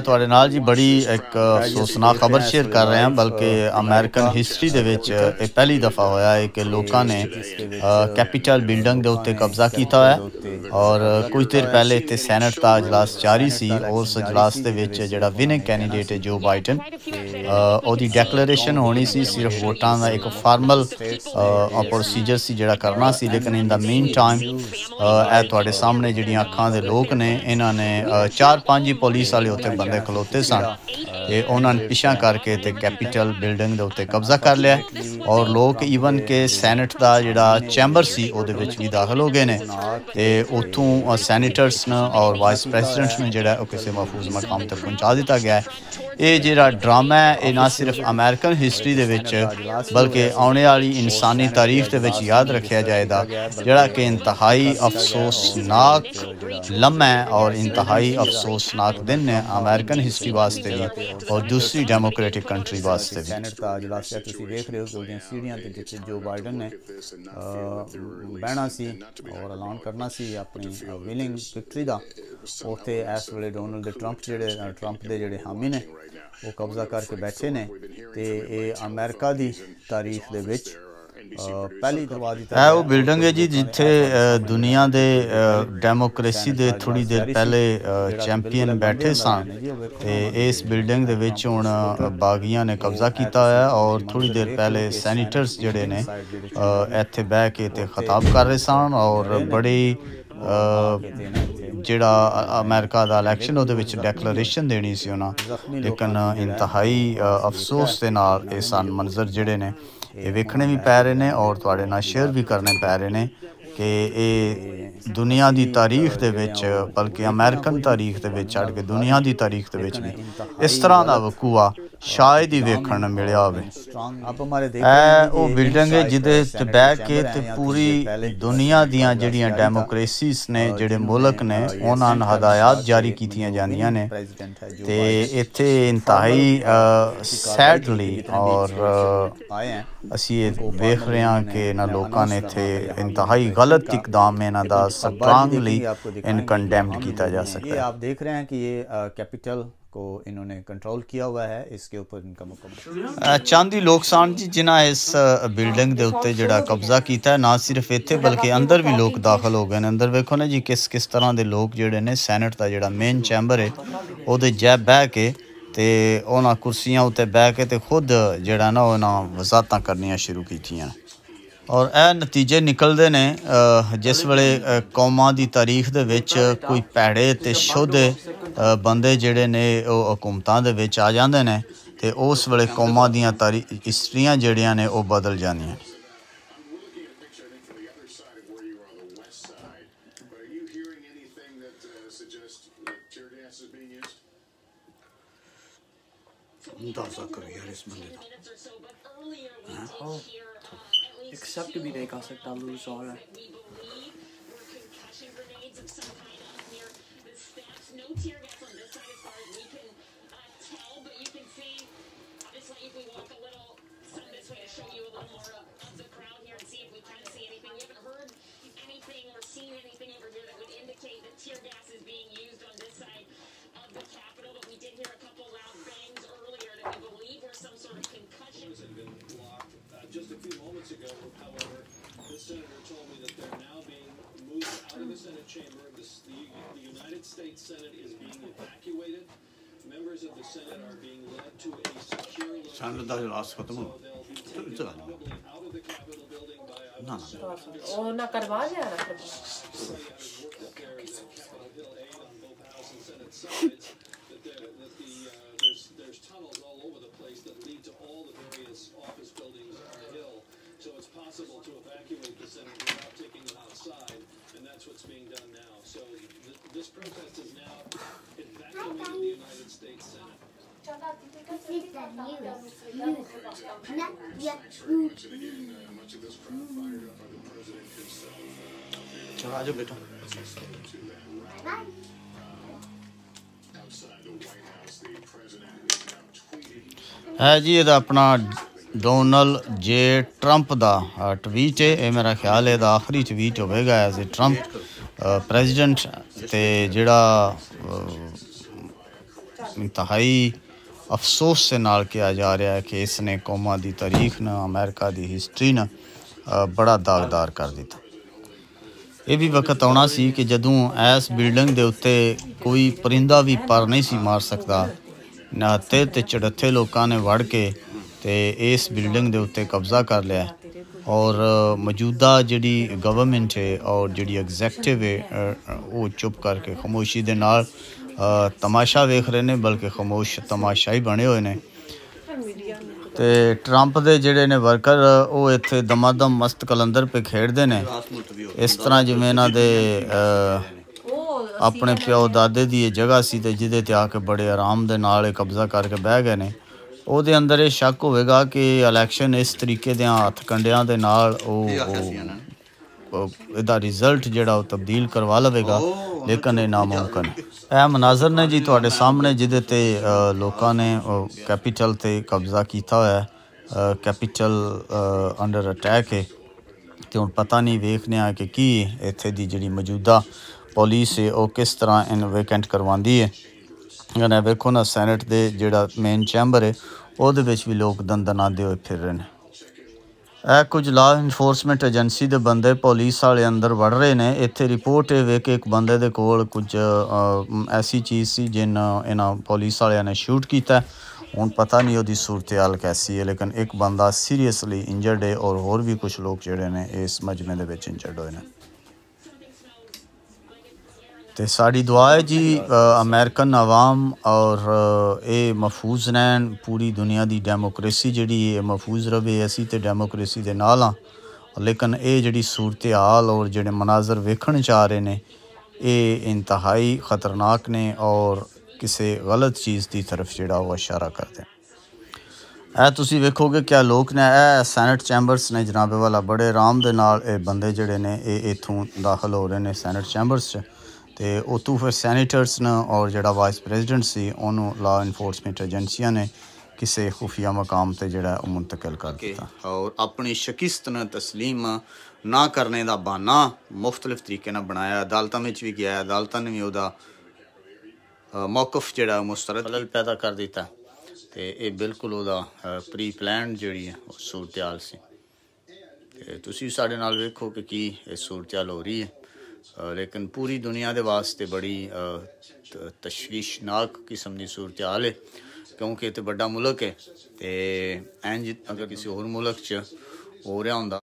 ਤੁਹਾਡੇ ਨਾਲ ਜੀ ਬੜੀ ਇੱਕ ਅਫਸੋਸਨਾਕ ਖਬਰ ਸ਼ੇਅਰ ਕਰ ਰਹੇ ਹਾਂ ਬਲਕਿ ਅਮਰੀਕਨ ਹਿਸਟਰੀ ਦੇ ਵਿੱਚ ਇਹ ਪਹਿਲੀ ਦਫਾ ਹੋਇਆ ਹੈ ਕਿ ਲੋਕਾਂ ਨੇ ਕੈਪੀਟਲ ਬਿਲਡਿੰਗ ਦੇ ਉੱਤੇ ਕਬਜ਼ਾ ਕੀਤਾ ਹੋਇਆ ਔਰ ਕੁਝ ਦੇਰ ਪਹਿਲੇ ਇੱਥੇ ਸੈਨੇਟ ਦਾ ਇਜਲਾਸ ਜਾਰੀ ਸੀ। ਉਸ ਇਜਲਾਸ ਦੇ ਵਿੱਚ ਜਿਹੜਾ ਵਿਨਿੰਗ ਕੈਂਡੀਡੇਟ ਹੈ ਜੋ ਬਾਈਡਨ ਉਹਦੀ ਡੈਕਲੇਰੇਸ਼ਨ ਹੋਣੀ ਸੀ। ਸਿਰਫ ਵੋਟਾਂ ਦਾ ਇੱਕ ਫਾਰਮਲ ਪ੍ਰੋਸੀਜਰ ਸੀ ਜਿਹੜਾ ਕਰਨਾ ਸੀ, ਲੇਕਿਨ ਇਨ ਦਾ ਮੀਨ ਟਾਈਮ ਇਹ ਤੁਹਾਡੇ ਸਾਹਮਣੇ ਜਿਹੜੀਆਂ ਅੱਖਾਂ ਦੇ ਲੋਕ ਨੇ ਇਹਨਾਂ ਨੇ 4-5 ਹੀ ਪੁਲਿਸ ਵਾਲੇ ਉੱਥੇ ਬੰਦੇ ਖਲੋਤੇ ਸਨ ਤੇ ਉਹਨਾਂ ਨੇ ਪਿੱਛਾ ਕਰਕੇ ਤੇ ਕੈਪੀਟਲ ਬਿਲਡਿੰਗ ਦੇ ਉੱਤੇ ਕਬਜ਼ਾ ਕਰ ਲਿਆ ਔਰ ਲੋਕ ਈਵਨ ਕਿ ਸੈਨੇਟ ਦਾ ਜਿਹੜਾ ਚੈਂਬਰ ਸੀ ਉਹਦੇ ਵਿੱਚ ਵੀ ਦਾਖਲ ਹੋ ਗਏ ਨੇ ਤੇ ਉੱਥੋਂ ਸੈਨੇਟਰਸ ਨੂੰ ਔਰ ਵਾਈਸ ਪ੍ਰੈਜ਼ੀਡੈਂਟ ਨੂੰ ਜਿਹੜਾ ਉਹ ਕਿਸੇ ਮਹਿਫੂਜ਼ ਮਕਾਮ ਤੱਕ ਪਹੁੰਚਾ ਦਿੱਤਾ ਗਿਆ ਹੈ। ਇਹ ਜਿਹੜਾ ਡਰਾਮਾ ਹੈ ਇਹ ਨਾ ਸਿਰਫ ਅਮਰੀਕਨ ਹਿਸਟਰੀ ਦੇ ਵਿੱਚ ਬਲਕਿ ਆਉਣ ਵਾਲੀ ਇਨਸਾਨੀ ਤਾਰੀਖ ਦੇ ਵਿੱਚ ਯਾਦ ਰੱਖਿਆ ਜਾਏਗਾ, ਜਿਹੜਾ ਕਿ ਇੰਤਹਾਈ ਅਫਸੋਸਨਾਕ ਲम्हा है और इंतहाई अफसोसनाक दिन है अमेरिकन हिस्ट्री वास्ते भी और दूसरी डेमोक्रेटिक कंट्री वास्ते भी। सैनेट का इजलास तुसीं देख रहे हो कि सीढ़ियां ते जिथे जो बाइडन ने बहना सी और ऐलान करना सी अपनी विलिंग विक्ट्री का, उत्थे इस वेले डोनाल्ड ट्रंप दे जिहड़े हामी ने वो कब्जा करके बैठे ने ते ये अमेरिका की तारीख दे विच पहली दरवाज़ है वो बिल्डिंग है जी जिथे दुनिया दे डेमोक्रेसी दे थोड़ी देर पहले चैंपियन बैठे सन ते इस बिल्डिंग दे विच हुण बागियां ने कब्जा किया है और थोड़ी देर पहले सैनेटर्स जिहड़े ने इत्थे बह के ते खिताब कर रहे सन और बड़ी ਜਿਹੜਾ ਅਮਰੀਕਾ ਦਾ ਇਲੈਕਸ਼ਨ ਉਹਦੇ ਵਿੱਚ ਡੈਕਲੇਰੇਸ਼ਨ ਦੇਣੀ ਸੀ ਉਹਨਾਂ, ਲੇਕਿਨ ਇੰਤਹਾਈ ਅਫਸੋਸ ਦੇ ਨਾਲ ਇਹ ਸਨ ਮੰਜ਼ਰ ਜਿਹੜੇ ਨੇ ਇਹ ਵੇਖਣੇ ਵੀ ਪੈ ਰਹੇ ਨੇ ਔਰ ਤੁਹਾਡੇ ਨਾਲ ਸ਼ੇਅਰ ਵੀ ਕਰਨੇ ਪੈ ਰਹੇ ਨੇ ਕਿ ਇਹ ਦੁਨੀਆ ਦੀ ਤਾਰੀਖ ਦੇ ਵਿੱਚ ਬਲਕਿ ਅਮਰੀਕਨ ਤਾਰੀਖ ਦੇ ਵਿੱਚ ਛੱਡ ਕੇ ਦੁਨੀਆ ਦੀ ਤਾਰੀਖ ਦੇ ਵਿੱਚ ਵੀ ਇਸ ਤਰ੍ਹਾਂ ਦਾ ਵਕੂਆ ਸ਼ਾਇਦ ਹੀ ਵੇਖਣ ਨੂੰ ਮਿਲਿਆ ਹੋਵੇ। ਇਹ ਉਹ ਬਿਲਡਿੰਗ ਹੈ ਜਿਹਦੇ 'ਚ ਬਹਿ ਕੇ ਤੇ ਪੂਰੀ ਦੁਨੀਆ ਦੀਆਂ ਜਿਹੜੀਆਂ ਡੈਮੋਕ੍ਰੇਸੀਜ਼ ਨੇ ਜਿਹੜੇ ਮੁਲਕ ਨੇ ਉਹਨਾਂ ਨੂੰ ਹਦਾਇਤ ਜਾਰੀ ਕੀਤੀਆਂ ਜਾਂਦੀਆਂ ਨੇ ਤੇ ਇੱਥੇ ਇੰਤਹਾਈ ਸੈਡਲੀ ਔਰ ਅਸੀਂ ਇਹ ਵੇਖ ਰਹੇ ਹਾਂ ਕਿ ਇਹਨਾਂ ਲੋਕਾਂ ਨੇ ਇੱਥੇ ਇੰਤਹਾਈ गलत इकदाम इन्हां दा स्ट्रांगली कंडेम्ड किया जा सकता है। आप देख रहे हैं कि ये कैपिटल को इन्होंने कंट्रोल किया हुआ है, इसके ऊपर इनका मुकम्मल चंद ही लोग सन जी जिन्हां इस बिल्डिंग के उत्ते जिहड़ा कब्जा किया ना सिर्फ इत्थे बल्कि अंदर भी लोग दाखिल हो गए ने। अंदर वेखो ना जी किस तरह के लोग जिहड़े ने सैनेट का जिहड़ा मेन चैंबर है उहदे जै बह के ते उन्हां कुर्सियां उत्ते बह के ते खुद जिहड़ा ना उन्हां वज़ाहतां करनियां शुरू कीतियां और यह नतीजे निकलते हैं जिस वेले कौमां दी तारीख दे विच कोई भैड़े ते शुद्ध बंदे जिहड़े ने वो हुकूमतां दे विच आ जांदे ने ते उस वेले कौमां दियां हिस्ट्रियां जिहड़ियां ने वो बदल जांदियां। एक्सेप्ट भी नहीं कर सकता लूज हो रहा है। Just a few moments ago, however, the senator told me that they're now being moved out of the Senate chamber. The United States Senate is being evacuated. Members of the Senate are being led to a secure location. So they'll be taken probably out of the Capitol building by House and Senate sides. There's tunnels all over the place that lead to all the various office buildings on the hill, so it's possible to evacuate the Senate without taking them outside, and that's what's being done now. So this protest is now evacuating the United States Senate. Much of this crowd fired up by the president himself. Outside the White House, the president is now tweeting. है जी ये अपना Donald J Trump का tweet है, ये मेरा ख्याल है आखिरी ट्वीट होगा एज ए ट्रंप प्रेजिडेंट ते जिहड़ा इंतहाई अफसोस से नाल किया जा रहा है कि इसने कौमां दी तारीख न अमेरिका दी हिस्ट्री न बड़ा दागदार कर दिता। ये भी वक्त आना सी कि जदों इस बिल्डिंग दे उत्ते कोई परिंदा भी पर नहीं सी मार सकता, निहत्थे ते चढ़त्थे लोगों ने वड़ के ते इस बिल्डिंग दे उत्ते कब्जा कर लिया और मौजूदा जिहड़ी गवर्नमेंट है और जिहड़ी एग्जैक्टिव है वो चुप करके खामोशी दे नाल तमाशा वेख रहे ने, बल्कि खामोश तमाशाई बने हुए ने। ते ट्रंप दे जिहड़े ने वर्कर वो इत्थे दमादम मस्त कलंदर पे खेडदे ने, इस तरह जिवें इन्हां दे अपने प्यो दादे दी जगह सी ते जिहदे ते आके बड़े आराम दे नाल कब्जा करके बह गए ने। ਉਹਦੇ ਅੰਦਰ ਇਹ ਸ਼ੱਕ ਹੋਵੇਗਾ ਕਿ ਇਲੈਕਸ਼ਨ ਇਸ ਤਰੀਕੇ ਦੇ ਹੱਥ ਕੰਡਿਆਂ ਦੇ ਨਾਲ ਇਹਦਾ ਰਿਜ਼ਲਟ ਜਿਹੜਾ ਉਹ ਤਬਦੀਲ ਕਰਵਾ ਲਵੇਗਾ, ਲੇਕਿਨ ਇਹ ਨਾਮੁਮਕਿਨ। ਇਹ ਮਨਾਜ਼ਰ ਨੇ ਜੀ ਤੁਹਾਡੇ ਸਾਹਮਣੇ ਜਿਹਦੇ ਤੇ ਲੋਕਾਂ ਨੇ ਕੈਪੀਟਲ ਤੇ ਕਬਜ਼ਾ ਕੀਤਾ ਹੋਇਆ, ਕੈਪੀਟਲ ਅੰਡਰ ਅਟੈਕ ਹੈ ਤੇ ਹੁਣ ਪਤਾ ਨਹੀਂ ਵੇਖਦੇ ਆ ਕਿ ਕੀ ਇੱਥੇ ਦੀ ਜਿਹੜੀ ਮੌਜੂਦਾ ਪੁਲਿਸ ਹੈ ਉਹ ਕਿਸ ਤਰ੍ਹਾਂ ਇਹਨੂੰ ਵੇਕੈਂਟ ਕਰਵਾਉਂਦੀ ਹੈ। अगर वेखो ना सैनट दे जिहड़ा मेन चैंबर है ਉਹਦੇ ਵਿੱਚ ਵੀ ਲੋਕ ਦੰਦਨਾਦੇ ਹੋਏ ਫਿਰ ਰਹੇ ਨੇ। ਇਹ ਕੁਝ ਲਾ ਇਨਫੋਰਸਮੈਂਟ ਏਜੰਸੀ ਦੇ ਬੰਦੇ ਪੁਲਿਸ ਵਾਲੇ ਅੰਦਰ ਵੜ ਰਹੇ ਨੇ। ਇੱਥੇ ਰਿਪੋਰਟ ਇਹ ਵੇ ਕਿ ਇੱਕ ਬੰਦੇ ਦੇ ਕੋਲ ਕੁਝ ਐਸੀ ਚੀਜ਼ ਸੀ ਜਿਹਨਾਂ ਇਹਨਾਂ ਪੁਲਿਸ ਵਾਲਿਆਂ ਨੇ ਸ਼ੂਟ ਕੀਤਾ। ਹੁਣ ਪਤਾ ਨਹੀਂ ਉਹਦੀ ਸੂਰਤ ਹਾਲ ਕੈਸੀ ਹੈ, ਲੇਕਿਨ ਇੱਕ ਬੰਦਾ ਸੀਰੀਅਸਲੀ ਇੰਜਰਡ ਹੈ ਔਰ ਹੋਰ ਵੀ ਕੁਝ ਲੋਕ ਜਿਹੜੇ ਨੇ ਇਸ ਮਜਮੇ ਦੇ ਵਿੱਚ ਇੰਜਰਡ ਹੋਏ ਨੇ। तो साड़ी दुआ है जी अमेरिकन अवाम और ये महफूज रहन, पूरी दुनिया की डेमोक्रेसी जी महफूज रहे। असी तो डेमोक्रेसी के नाल हाँ, लेकिन ये जी सूरत हाल और जोड़े मनाजर वेखण चाह रहे हैं ये इंतहाई ख़तरनाक ने और किसी गलत चीज़ की तरफ जोड़ा वो इशारा करते हैं। तुसी वेखोगे क्या लोग ने सैनट चैंबर्स ने जनाबे वाला बड़े आराम दे नाल बंदे जोड़े ने इत्थों दाखिल हो रहे हैं सैनट चैंबर्स च। तो उतों फिर सैनीटर्स ने और जोड़ा वाइस प्रेजिडेंट सी उन्होंने लॉ इनफोर्समेंट एजेंसियां ने किसी खुफिया मकाम पर जोड़ा मुंतकिल कर दिया और अपनी शिकस्त ने तस्लीम ना करने का बहाना मुख्तलिफ तरीके ने बनाया। अदालतों में भी गया, अदालतों ने भी वह मौकफ जोड़ा मुस्तरद खलल पैदा कर दिता। तो ये बिल्कुल वह प्री प्लान जी सूरत हाल सी। तुसीं साडे नाल वेखो कि की सूरत हाल हो रही है, लेकिन पूरी दुनिया के वास्ते बड़ी तशवीशनाक किस्म की सूरत हाल है, क्योंकि इत्थे बड़ा मुल्क है। तो इंज अगर किसी होर मुल्क च हो रहा होंदा